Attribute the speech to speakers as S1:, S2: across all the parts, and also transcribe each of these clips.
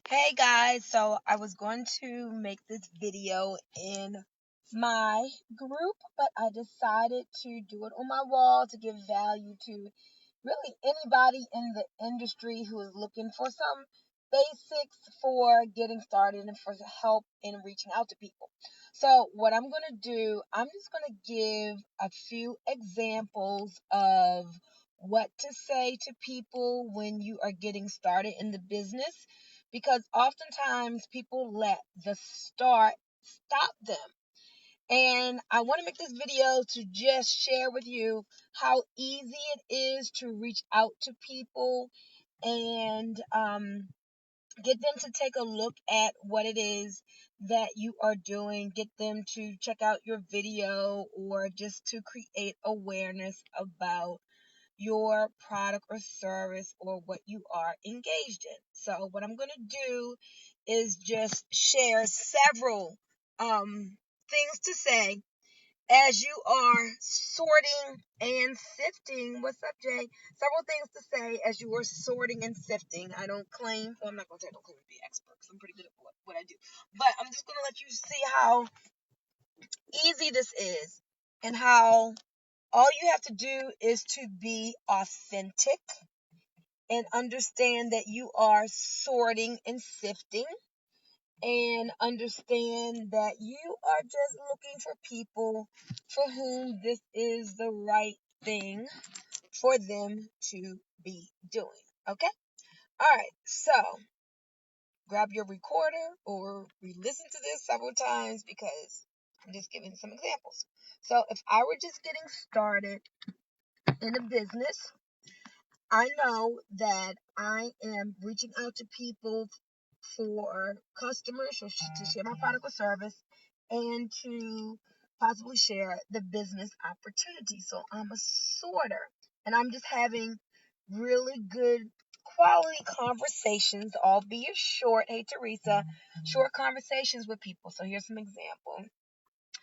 S1: Hey guys, so I was going to make this video in my group, but I decided to do it on my wall to give value to really anybody in the industry who is looking for some basics for getting started and for help in reaching out to people. So, what I'm going to do, I'm just going to give a few examples of what to say to people when you are getting started in the business because oftentimes people let the start stop them. And I want to make this video to just share with you how easy it is to reach out to people and get them to take a look at what it is that you are doing, get them to check out your video or just to create awareness about your product or service or what you are engaged in. So what I'm going to do is just share several things to say as you are sorting and sifting. What's up, Jay? Several things to say as you are sorting and sifting. I don't claim, well, I'm not going to say I don't claim to be an expert because I'm pretty good at what I do. But I'm just going to let you see how easy this is and how all you have to do is to be authentic and understand that you are sorting and sifting and understand that you are just looking for people for whom this is the right thing for them to be doing. Okay? All right. So grab your recorder or re-listen to this several times because I'm just giving some examples. So if I were just getting started in a business, I know that I am reaching out to people for customers or to share my product or service and to possibly share the business opportunity. So I'm a sorter and I'm just having really good quality conversations, albeit short. Hey, Teresa, short conversations with people. So here's some example.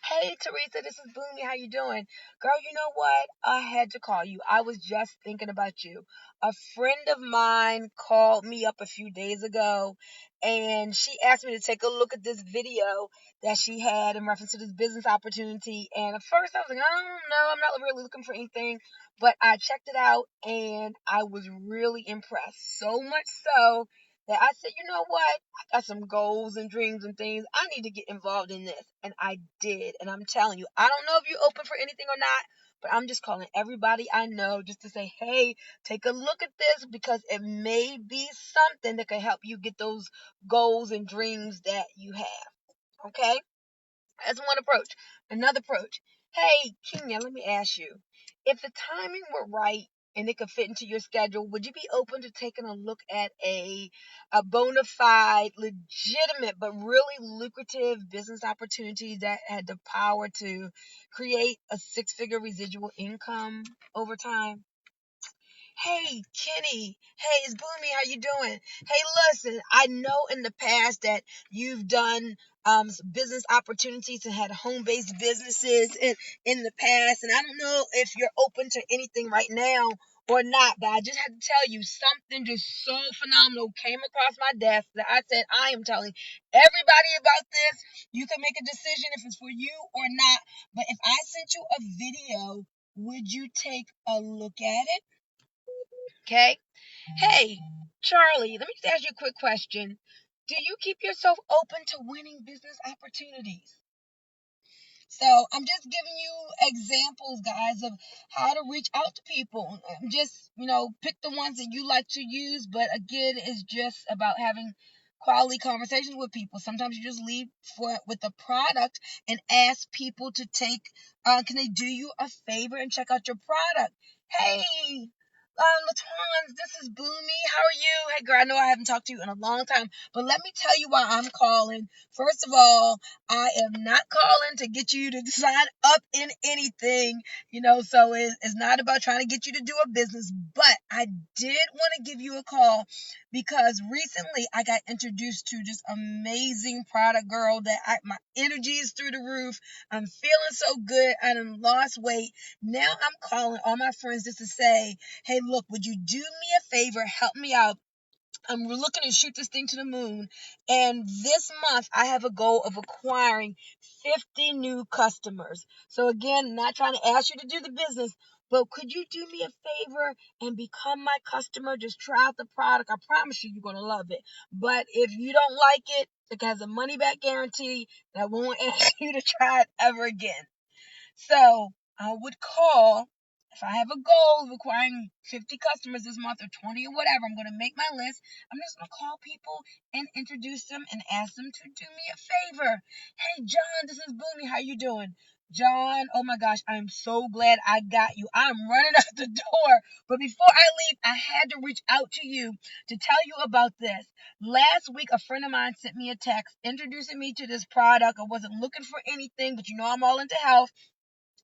S1: Hey Teresa, this is Bunmi. How you doing? Girl, you know what? I had to call you. I was just thinking about you. A friend of mine called me up a few days ago and she asked me to take a look at this video that she had in reference to this business opportunity. And at first I was like, I don't know, I'm not really looking for anything. But I checked it out and I was really impressed. So much so that I said, you know what? I got some goals and dreams and things. I need to get involved in this. And I did. And I'm telling you, I don't know if you're open for anything or not, but I'm just calling everybody I know just to say, hey, take a look at this because it may be something that can help you get those goals and dreams that you have. Okay? That's one approach. Another approach. Hey, Kenya, let me ask you. If the timing were right and it could fit into your schedule, would you be open to taking a look at a bona fide, legitimate, but really lucrative business opportunity that had the power to create a six-figure residual income over time? Hey, Kenny. Hey, it's Boomy. How you doing? Hey, listen, I know in the past that you've done business opportunities and had home-based businesses in the past, and I don't know if you're open to anything right now or not, but I just had to tell you something just so phenomenal came across my desk that I said I am telling everybody about this. You can make a decision if it's for you or not, but if I sent you a video, would you take a look at it? Okay. Hey, Charlie, let me just ask you a quick question. Do you keep yourself open to winning business opportunities? So I'm just giving you examples, guys, of how to reach out to people. Just, pick the ones that you like to use. But again, it's just about having quality conversations with people. Sometimes you just leave with a product and ask people to can they do you a favor and check out your product? Hey, Latons, this is Boomy. How are you? Hey, girl, I know I haven't talked to you in a long time, but let me tell you why I'm calling. First of all, I am not calling to get you to sign up in anything, so it's not about trying to get you to do a business, but I did want to give you a call because recently I got introduced to this amazing product, girl, that my energy is through the roof. I'm feeling so good. I done lost weight. Now I'm calling all my friends just to say, hey, look, would you do me a favor? Help me out. I'm looking to shoot this thing to the moon. And this month, I have a goal of acquiring 50 new customers. So again, not trying to ask you to do the business, but could you do me a favor and become my customer? Just try out the product. I promise you, you're going to love it. But if you don't like it, it has a money back guarantee. And I won't ask you to try it ever again. So I would call, if I have a goal of acquiring 50 customers this month or 20 or whatever, I'm going to make my list. I'm just going to call people and introduce them and ask them to do me a favor. Hey, John, this is Bunmi. How you doing? John, oh my gosh, I'm so glad I got you. I'm running out the door. But before I leave, I had to reach out to you to tell you about this. Last week, a friend of mine sent me a text introducing me to this product. I wasn't looking for anything, but you know I'm all into health.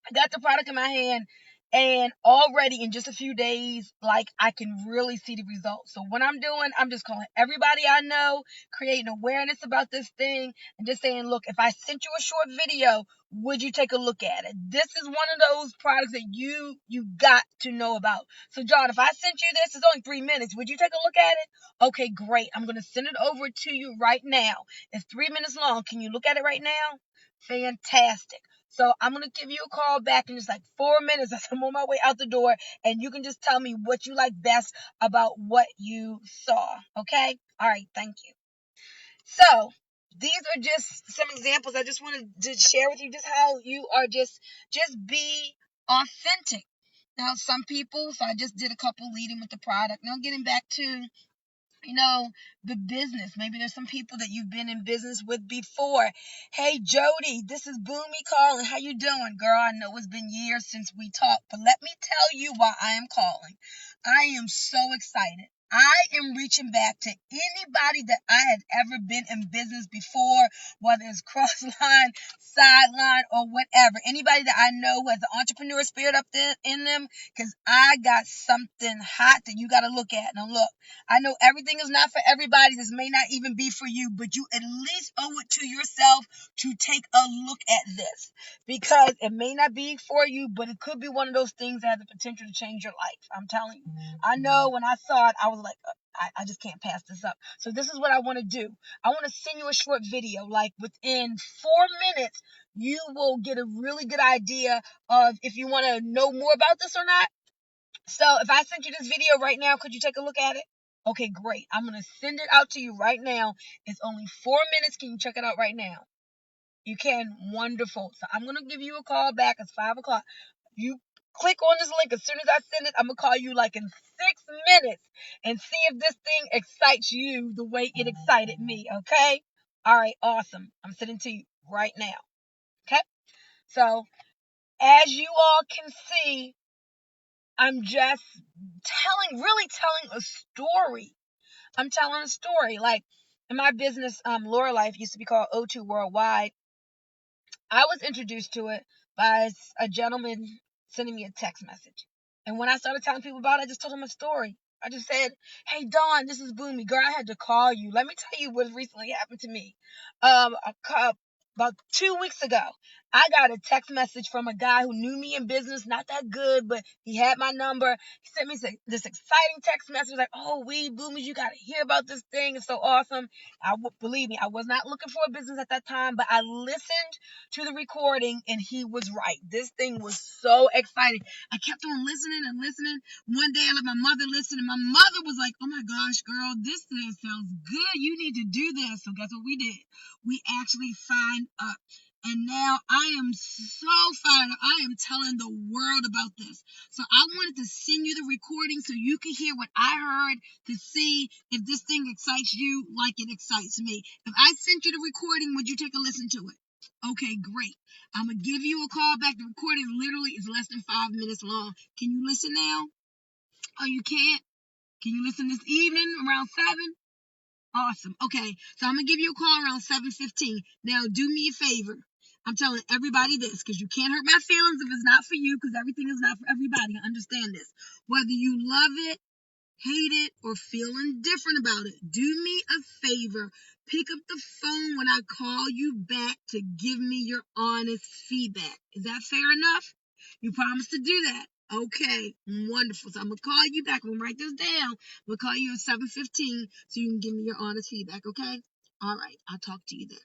S1: I got the product in my hand, and already in just a few days, like, I can really see the results. So what I'm doing, I'm just calling everybody I know, creating awareness about this thing, and just saying, look, if I sent you a short video, would you take a look at it? This is one of those products that you got to know about. So John, if I sent you this, it's only 3 minutes. Would you take a look at it? Okay, great. I'm going to send it over to you right now. It's 3 minutes long. Can you look at it right now? Fantastic. So I'm going to give you a call back in just like 4 minutes as I'm on my way out the door, and you can just tell me what you like best about what you saw. Okay? All right. Thank you. So these are just some examples. I just wanted to share with you just how you are just be authentic. Now, some people, so I just did a couple leading with the product. Now, getting back to the business. Maybe there's some people that you've been in business with before. Hey, Jody, this is Bunmi calling. How you doing? Girl, I know it's been years since we talked, but let me tell you why I am calling. I am so excited. I am reaching back to anybody that I had ever been in business before, whether it's cross line, sideline, or whatever. Anybody that I know who has the entrepreneur spirit up there in them, because I got something hot that you got to look at. Now, look, I know everything is not for everybody. This may not even be for you, but you at least owe it to yourself to take a look at this, because it may not be for you, but it could be one of those things that have the potential to change your life. I'm telling you. I know when I saw it, I was like, I just can't pass this up. So this is what I want to do. I want to send you a short video. Like within 4 minutes, you will get a really good idea of if you want to know more about this or not. So if I sent you this video right now, could you take a look at it? Okay, great. I'm going to send it out to you right now. It's only 4 minutes. Can you check it out right now? You can. Wonderful. So I'm going to give you a call back. It's 5 o'clock. You click on this link. As soon as I send it, I'm going to call you like in 6 minutes and see if this thing excites you the way it excited me. Okay? All right. Awesome. I'm sending it to you right now. Okay? So as you all can see, I'm just really telling a story. I'm telling a story. Like in my business, Lurralife used to be called O2 Worldwide. I was introduced to it by a gentleman sending me a text message. And when I started telling people about it, I just told him a story. I just said, hey, Dawn, this is Bunmi. Girl, I had to call you. Let me tell you what recently happened to me. About 2 weeks ago, I got a text message from a guy who knew me in business, not that good, but he had my number. He sent me this exciting text message like, oh, Bunmi, you got to hear about this thing. It's so awesome. Believe me, I was not looking for a business at that time, but I listened to the recording and he was right. This thing was so exciting. I kept on listening and listening. One day I let my mother listen, and my mother was like, oh my gosh, girl, this thing sounds good. You need to do this. So guess what we did? We actually signed up. And now I am so fired up. I am telling the world about this. So I wanted to send you the recording so you can hear what I heard, to see if this thing excites you like it excites me. If I sent you the recording, would you take a listen to it? Okay, great. I'm going to give you a call back. The recording literally is less than 5 minutes long. Can you listen now? Oh, you can't? Can you listen this evening around 7? Awesome. Okay, so I'm going to give you a call around 7:15. Now, do me a favor. I'm telling everybody this because you can't hurt my feelings if it's not for you, because everything is not for everybody. I understand this. Whether you love it, hate it, or feel indifferent about it, do me a favor. Pick up the phone when I call you back to give me your honest feedback. Is that fair enough? You promise to do that. Okay, wonderful. So I'm gonna call you back. I'm gonna write this down. I'm gonna call you at 7:15 so you can give me your honest feedback, okay? All right, I'll talk to you then.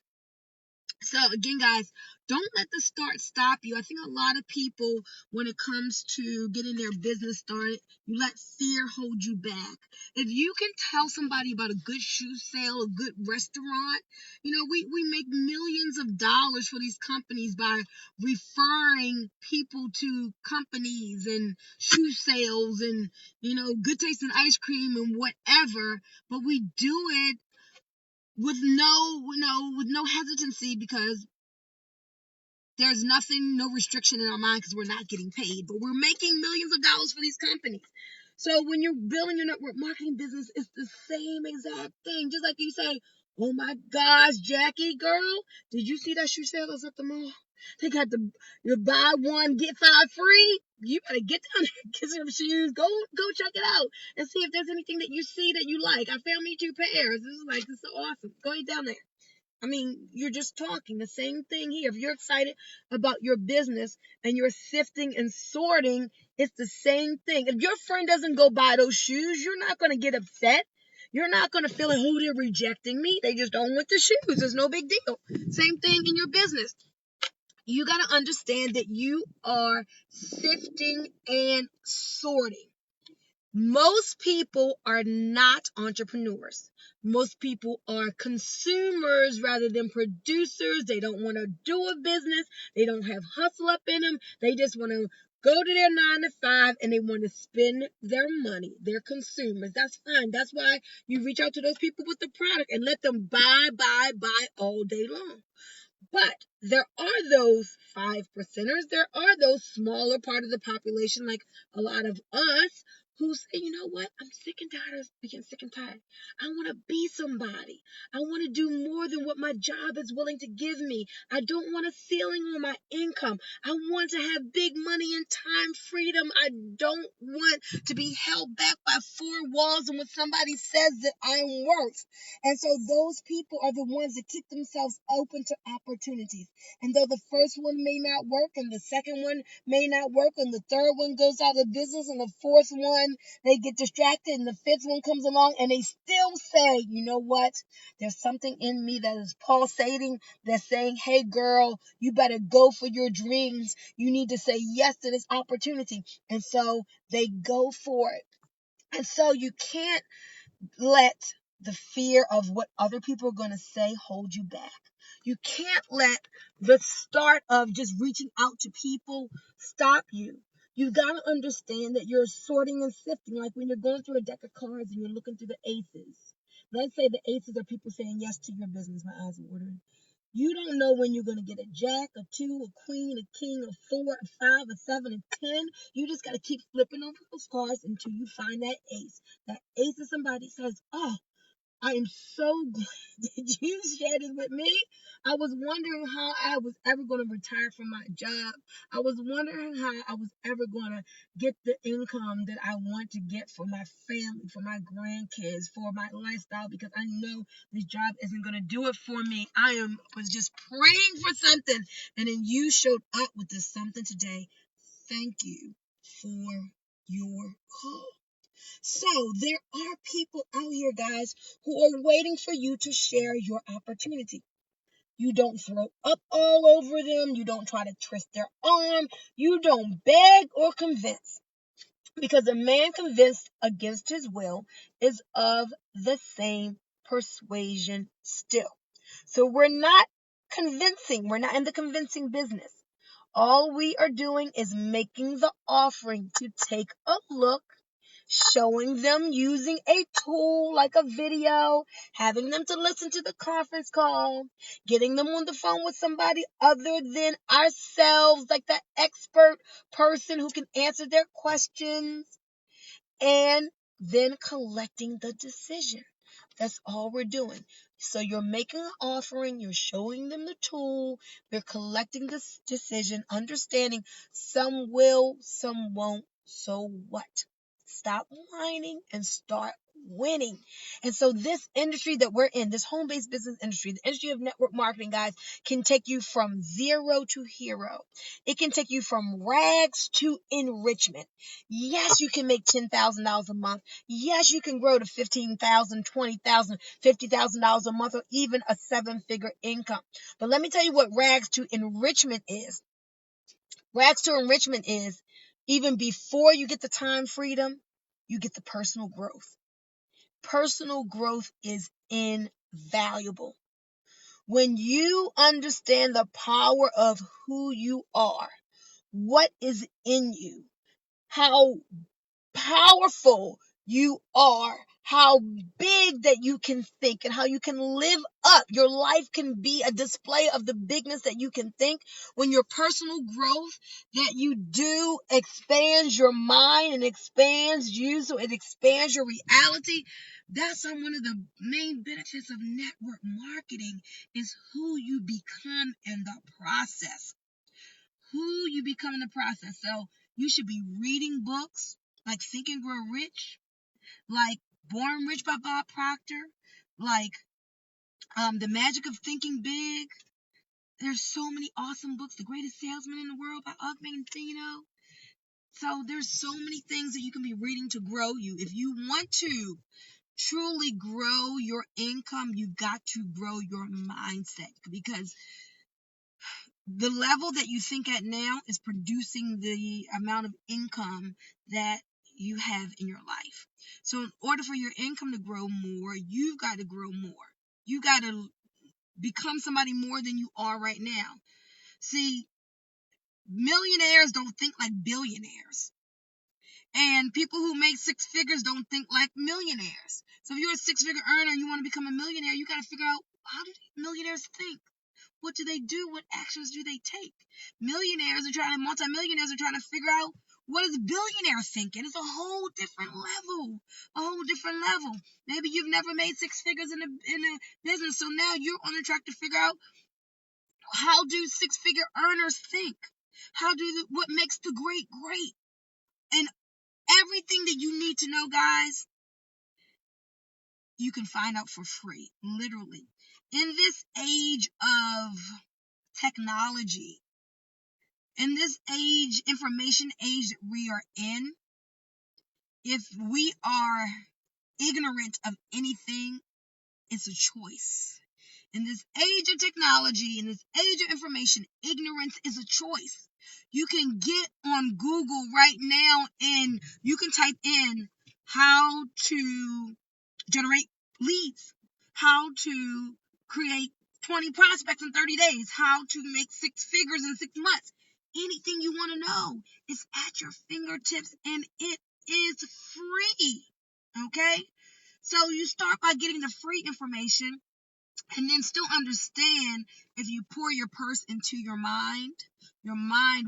S1: So again, guys, don't let the start stop you. I think a lot of people, when it comes to getting their business started, you let fear hold you back. If you can tell somebody about a good shoe sale, a good restaurant, we make millions of dollars for these companies by referring people to companies and shoe sales and, good tasting ice cream and whatever, but we do it with no hesitancy because there's nothing, no restriction in our mind because we're not getting paid, but we're making millions of dollars for these companies. So when you're building your network marketing business, it's the same exact thing. Just like you say, oh my gosh, Jackie, girl, did you see that shoe sale that's at the mall? They got you buy one, get five free. You better get down there, get some shoes, go check it out and see if there's anything that you see that you like. I found me 2 pairs. This is so awesome. Go down there. I mean, you're just talking. The same thing here. If you're excited about your business and you're sifting and sorting, it's the same thing. If your friend doesn't go buy those shoes, you're not going to get upset. You're not going to feel like, oh, they're rejecting me. They just don't want the shoes. It's no big deal. Same thing in your business. You got to understand that you are sifting and sorting. Most people are not entrepreneurs. Most people are consumers rather than producers. They don't want to do a business. They don't have hustle up in them. They just want to go to their 9 to 5 and they want to spend their money. They're consumers. That's fine. That's why you reach out to those people with the product and let them buy all day long. But there are those 5%ers. There are those smaller part of the population, like a lot of us, who say, you know what? I'm sick and tired of being sick and tired. I want to be somebody. I want to do more than what my job is willing to give me. I don't want a ceiling on my income. I want to have big money and time freedom. I don't want to be held back by 4 walls and what somebody says that I'm worth. And so those people are the ones that keep themselves open to opportunities. And though the first one may not work and the second one may not work and the third one goes out of business and the fourth one, they get distracted and the fifth one comes along and they still say, you know what? There's something in me that is pulsating that's saying, hey girl, you better go for your dreams. You need to say yes to this opportunity. And so they go for it. And so you can't let the fear of what other people are going to say hold you back. You can't let the start of just reaching out to people stop you. You've got to understand that you're sorting and sifting, like when you're going through a deck of cards and you're looking through the aces. Let's say the aces are people saying yes to your business. My eyes are watering. You don't know when you're going to get a jack, a two, a queen, a king, a four, a five, a seven, a 10. You just got to keep flipping over those cards until you find that ace. That ace is somebody says, oh, I am so glad that you shared it with me. I was wondering how I was ever going to retire from my job. I was wondering how I was ever going to get the income that I want to get for my family, for my grandkids, for my lifestyle, because I know this job isn't going to do it for me. Was just praying for something, and then you showed up with this something today. Thank you for your call. So there are people out here, guys, who are waiting for you to share your opportunity. You don't throw up all over them. You don't try to twist their arm. You don't beg or convince. Because a man convinced against his will is of the same persuasion still. So we're not convincing. We're not in the convincing business. All we are doing is making the offering to take a look, showing them using a tool like a video, having them to listen to the conference call, getting them on the phone with somebody other than ourselves, like that expert person who can answer their questions, and then collecting the decision. That's all we're doing. So you're making an offering, you're showing them the tool, they're collecting this decision, understanding some will, some won't. So what? Stop whining and start winning. And so this industry that we're in, this home-based business industry, the industry of network marketing, guys, can take you from zero to hero. It can take you from rags to enrichment. Yes, you can make $10,000 a month. Yes, you can grow to $15,000, $20,000, $50,000 a month, or even a seven-figure income. But let me tell you what rags to enrichment is. Rags to enrichment is even before you get the time freedom, you get the personal growth. Personal growth is invaluable. When you understand the power of who you are, what is in you, how powerful you are, how big that you can think, and how you can live up. Your life can be a display of the bigness that you can think when your personal growth that you do expands your mind and expands you, so it expands your reality. That's one of the main benefits of network marketing, is who you become in the process. Who you become in the process. So you should be reading books like Think and Grow Rich, like Born Rich by Bob Proctor, like The Magic of Thinking Big. There's so many awesome books. The Greatest Salesman in the World by Og Mandino. So there's so many things that you can be reading to grow you. If you want to truly grow your income, you got to grow your mindset, because the level that you think at now is producing the amount of income that you have in your life. So in order for your income to grow more, you've got to grow more. You got to become somebody more than you are right now. See, millionaires don't think like billionaires. And people who make six figures don't think like millionaires. So if you're a six-figure earner and you want to become a millionaire, you got to figure out, how do millionaires think? What do they do? What actions do they take? Multimillionaires are trying to figure out, what is a billionaire thinking? It's a whole different level. Maybe you've never made six figures in a business, so now you're on the track to figure out, how do six-figure earners think? What makes the great great? And everything that you need to know, guys, you can find out for free, literally. In this age of technology, in this information age that we are in, if we are ignorant of anything, it's a choice. In this age of technology, in this age of information, ignorance is a choice. You can get on Google right now and you can type in how to generate leads, how to create 20 prospects in 30 days, how to make six figures in 6 months. Anything you want to know is at your fingertips, and it is free. Okay? So you start by getting the free information, and then still understand, if you pour your purse into your mind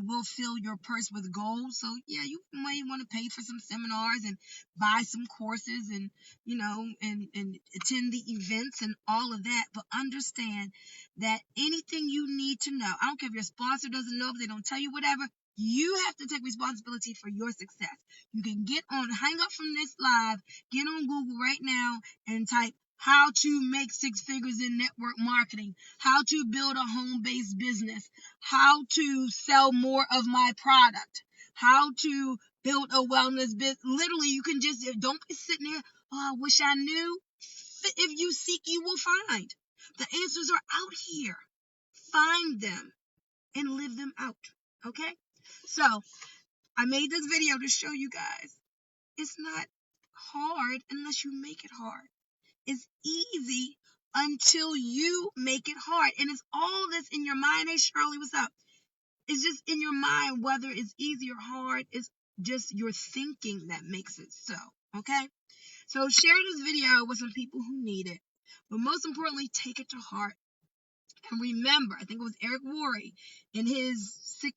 S1: will fill your purse with gold. So yeah, you might want to pay for some seminars and buy some courses, and and attend the events and all of that. But understand that anything you need to know, I don't care if your sponsor doesn't know, if they don't tell you, whatever, you have to take responsibility for your success. You can hang up from this live, get on Google right now and type how to make six figures in network marketing, how to build a home-based business, how to sell more of my product, how to build a wellness business. Literally, you can don't be sitting there, oh, I wish I knew. If you seek, you will find. The answers are out here. Find them and live them out. Okay? So, I made this video to show you guys, it's not hard unless you make it hard. It's easy until you make it hard. And it's all this in your mind. Hey, Shirley, what's up? It's just in your mind, whether it's easy or hard. It's just your thinking that makes it so. Okay? So share this video with some people who need it. But most importantly, take it to heart. And remember, I think it was Eric Worre in his 6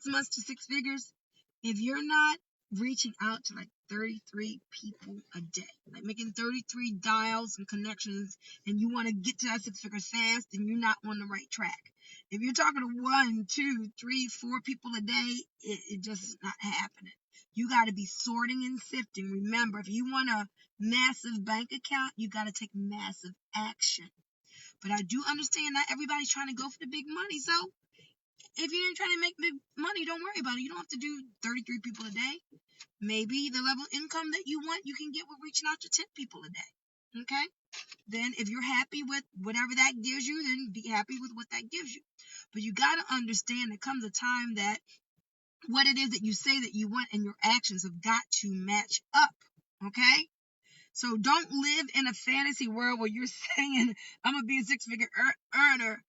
S1: months to six figures. If you're not reaching out to like 33 people a day, like making 33 dials and connections, and you want to get to that six figures fast, then you're not on the right track. If you're talking to 1, 2, 3, 4 people a day, it just is not happening. You got to be sorting and sifting. Remember, if you want a massive bank account, you got to take massive action. But I do understand not everybody's trying to go for the big money. So if you ain't trying to make big money, don't worry about it. You don't have to do 33 people a day. Maybe the level of income that you want, you can get with reaching out to 10 people a day. Okay? Then if you're happy with whatever that gives you, then be happy with what that gives you. But you got to understand there comes a time that what it is that you say that you want and your actions have got to match up. Okay? So don't live in a fantasy world where you're saying, I'm going to be a six-figure earner,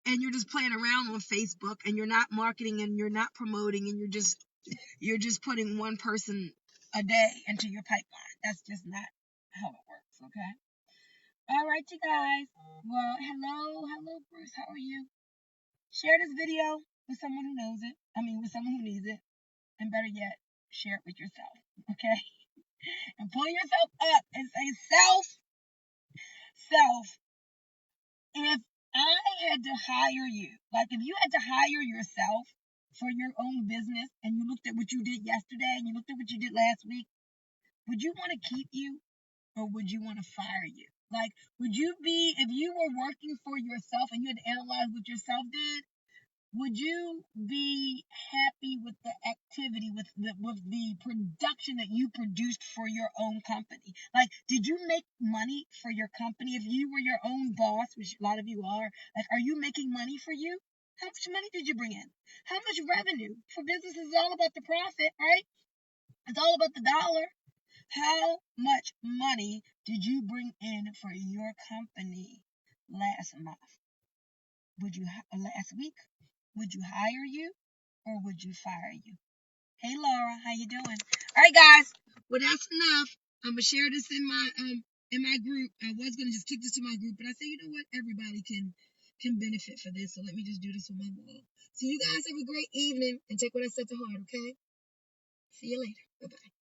S1: and you're just playing around on Facebook, and you're not marketing, and you're not promoting, and you're just putting one person a day into your pipeline. That's just not how it works, okay? All right, you guys. Well, hello, Bruce. How are you? Share this video with someone who knows it. With someone who needs it. And better yet, share it with yourself, okay? And pull yourself up and say, self, if I had to hire you, like if you had to hire yourself for your own business and you looked at what you did yesterday and you looked at what you did last week, would you want to keep you or would you want to fire you? Like, would you be, if you were working for yourself and you had to analyze what yourself did, would you be happy with the activity, with the production that you produced for your own company? Like, did you make money for your company? If you were your own boss, which a lot of you are, like, are you making money for you? How much money did you bring in? How much revenue? For business is all about the profit, right? It's all about the dollar. How much money did you bring in for your company last month? Last week? Would you hire you or would you fire you? Hey Laura, how you doing? All right, guys. Well, that's enough. I'm gonna share this in my group. I was gonna just kick this to my group, but I say, you know what? Everybody can benefit for this. So let me just do this for my wall. So you guys have a great evening and take what I said to heart, okay? See you later. Bye bye.